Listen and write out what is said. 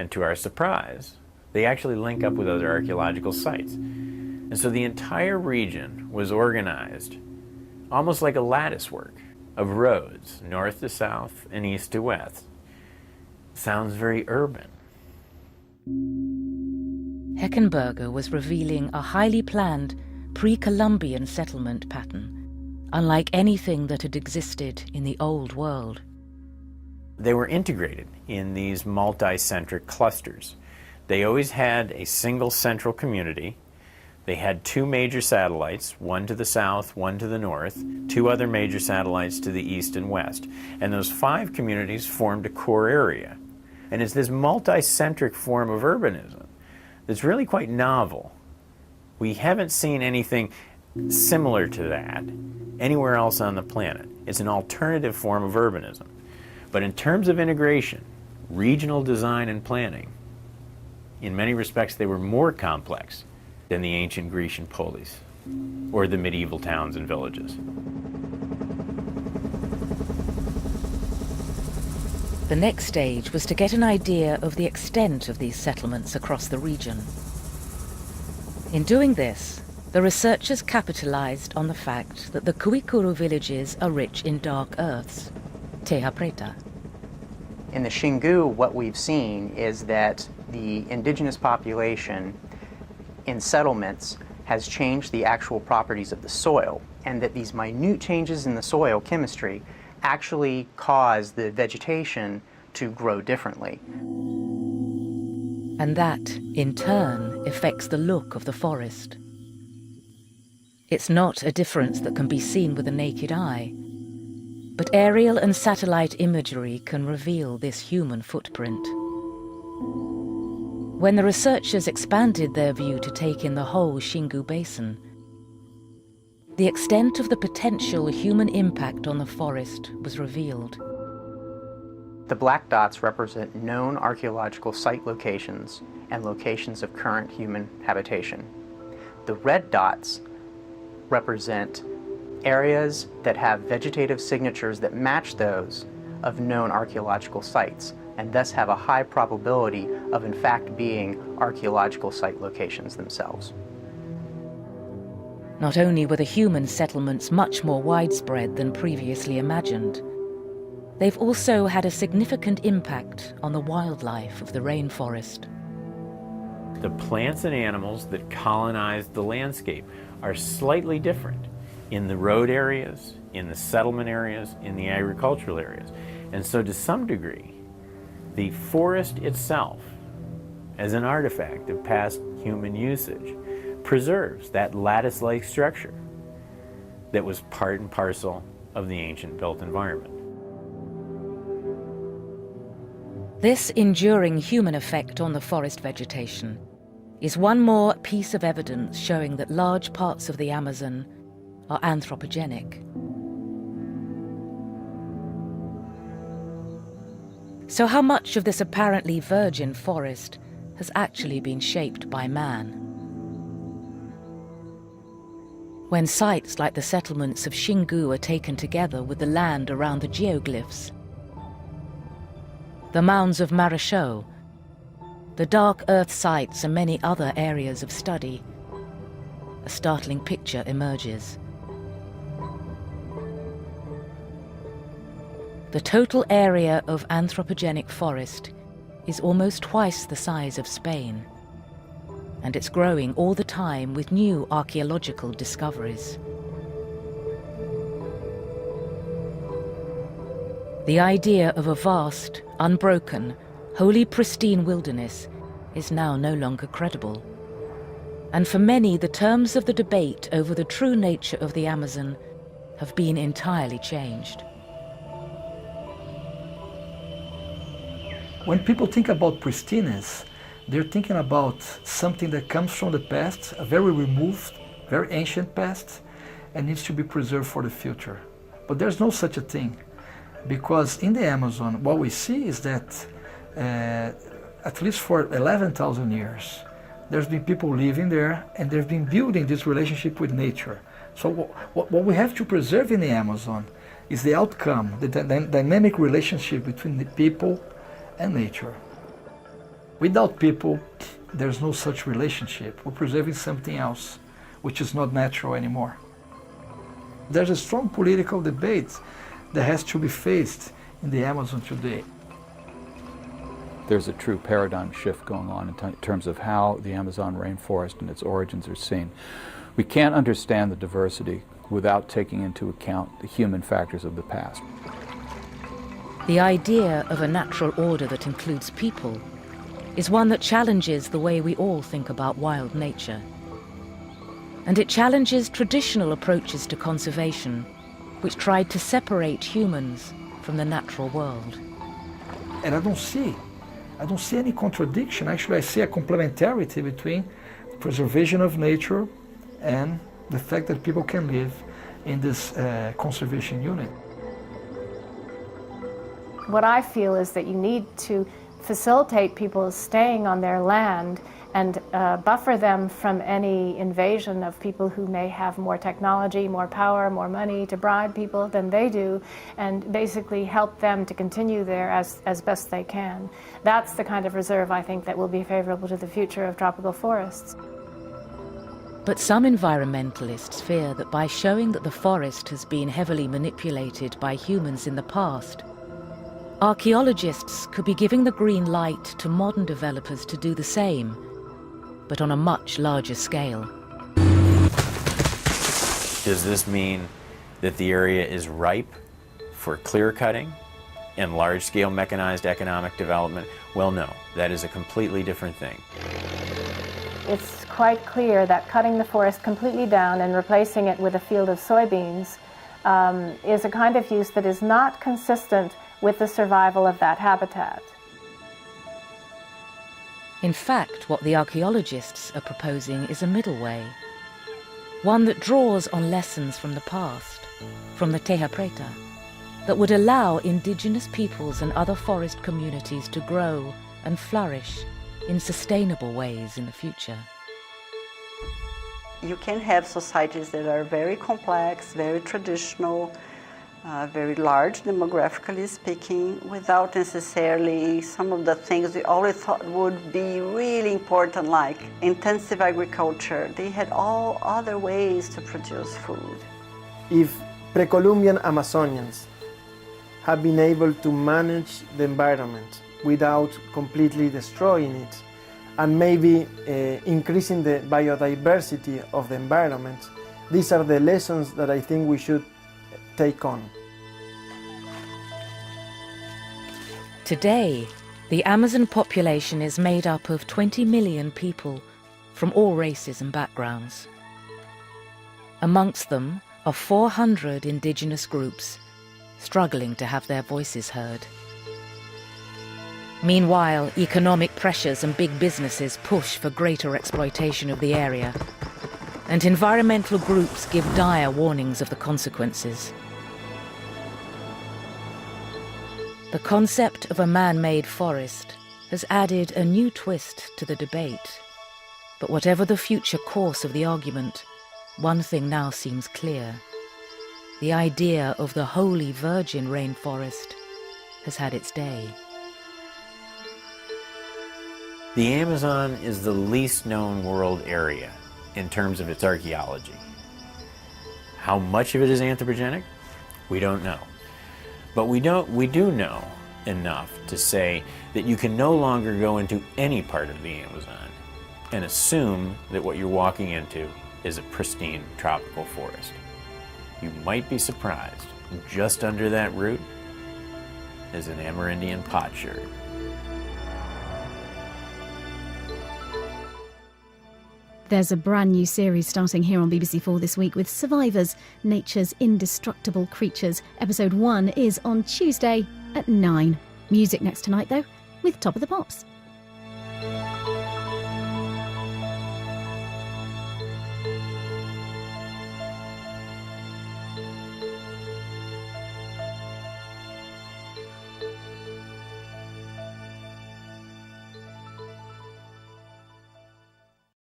And to our surprise, they actually link up with other archaeological sites. And so the entire region was organized almost like a lattice work of roads, north to south and east to west. Sounds very urban. Heckenberger was revealing a highly planned pre-Columbian settlement pattern, unlike anything that had existed in the Old World. They were integrated in these multi-centric clusters. They always had a single central community. They had two major satellites, one to the south, one to the north, two other major satellites to the east and west. And those 5 communities formed a core area. And it's this multi-centric form of urbanism that's really quite novel. We haven't seen anything similar to that anywhere else on the planet. It's an alternative form of urbanism. But in terms of integration, regional design and planning, in many respects they were more complex than the ancient Grecian polis or the medieval towns and villages. The next stage was to get an idea of the extent of these settlements across the region. In doing this, the researchers capitalized on the fact that the Kuikuru villages are rich in dark earths, teja preta. In the Xingu, what we've seen is that the indigenous population in settlements has changed the actual properties of the soil, and that these minute changes in the soil chemistry actually cause the vegetation to grow differently. And that, in turn, affects the look of the forest. It's not a difference that can be seen with the naked eye, but aerial and satellite imagery can reveal this human footprint. When the researchers expanded their view to take in the whole Xingu Basin, the extent of the potential human impact on the forest was revealed. The black dots represent known archaeological site locations and locations of current human habitation. The red dots represent areas that have vegetative signatures that match those of known archaeological sites, and thus have a high probability of in fact being archaeological site locations themselves. Not only were the human settlements much more widespread than previously imagined, they've also had a significant impact on the wildlife of the rainforest. The plants and animals that colonized the landscape are slightly different in the road areas, in the settlement areas, in the agricultural areas. And so to some degree, the forest itself, as an artifact of past human usage, preserves that lattice-like structure that was part and parcel of the ancient built environment. This enduring human effect on the forest vegetation is one more piece of evidence showing that large parts of the Amazon are anthropogenic. So how much of this apparently virgin forest has actually been shaped by man? When sites like the settlements of Xingu are taken together with the land around the geoglyphs, the mounds of Marachaux, the dark earth sites and many other areas of study, a startling picture emerges. The total area of anthropogenic forest is almost twice the size of Spain, and it's growing all the time with new archaeological discoveries. The idea of a vast, unbroken, wholly pristine wilderness is now no longer credible. And for many, the terms of the debate over the true nature of the Amazon have been entirely changed. When people think about pristineness, they're thinking about something that comes from the past, a very removed, very ancient past, and needs to be preserved for the future. But there's no such a thing, because in the Amazon, what we see is that at least for 11,000 years, there's been people living there, and they've been building this relationship with nature. So what we have to preserve in the Amazon is the outcome, the dynamic relationship between the people and nature. Without people, there's no such relationship. We're preserving something else, which is not natural anymore. There's a strong political debate that has to be faced in the Amazon today. There's a true paradigm shift going on in terms of how the Amazon rainforest and its origins are seen. We can't understand the diversity without taking into account the human factors of the past. The idea of a natural order that includes people is one that challenges the way we all think about wild nature. And it challenges traditional approaches to conservation, which tried to separate humans from the natural world. And I don't see any contradiction. Actually, I see a complementarity between preservation of nature and the fact that people can live in this conservation unit. What I feel is that you need to facilitate people staying on their land and buffer them from any invasion of people who may have more technology, more power, more money to bribe people than they do, and basically help them to continue there as best they can. That's the kind of reserve, I think, that will be favorable to the future of tropical forests. But some environmentalists fear that by showing that the forest has been heavily manipulated by humans in the past, archaeologists could be giving the green light to modern developers to do the same, but on a much larger scale. Does this mean that the area is ripe for clear cutting and large-scale mechanized economic development? Well, no, that is a completely different thing. It's quite clear that cutting the forest completely down and replacing it with a field of soybeans is a kind of use that is not consistent with the survival of that habitat. In fact, what the archaeologists are proposing is a middle way, one that draws on lessons from the past, from the Teja Preta, that would allow indigenous peoples and other forest communities to grow and flourish in sustainable ways in the future. You can have societies that are very complex, very traditional, very large demographically speaking, without necessarily some of the things we always thought would be really important, like intensive agriculture. They had all other ways to produce food. If pre-Columbian Amazonians have been able to manage the environment without completely destroying it, and maybe increasing the biodiversity of the environment, these are the lessons that I think we should take on. Today, the Amazon population is made up of 20 million people from all races and backgrounds. Amongst them are 400 indigenous groups struggling to have their voices heard. Meanwhile, economic pressures and big businesses push for greater exploitation of the area, and environmental groups give dire warnings of the consequences. The concept of a man-made forest has added a new twist to the debate. But whatever the future course of the argument, one thing now seems clear. The idea of the holy virgin rainforest has had its day. The Amazon is the least known world area in terms of its archaeology. How much of it is anthropogenic? We don't know. But we do know enough to say that you can no longer go into any part of the Amazon and assume that what you're walking into is a pristine tropical forest. You might be surprised. Just under that root is an Amerindian potsherd. There's a brand new series starting here on BBC4 this week with Survivors, Nature's Indestructible Creatures. Episode 1 is on Tuesday at 9. Music next tonight, though, with Top of the Pops.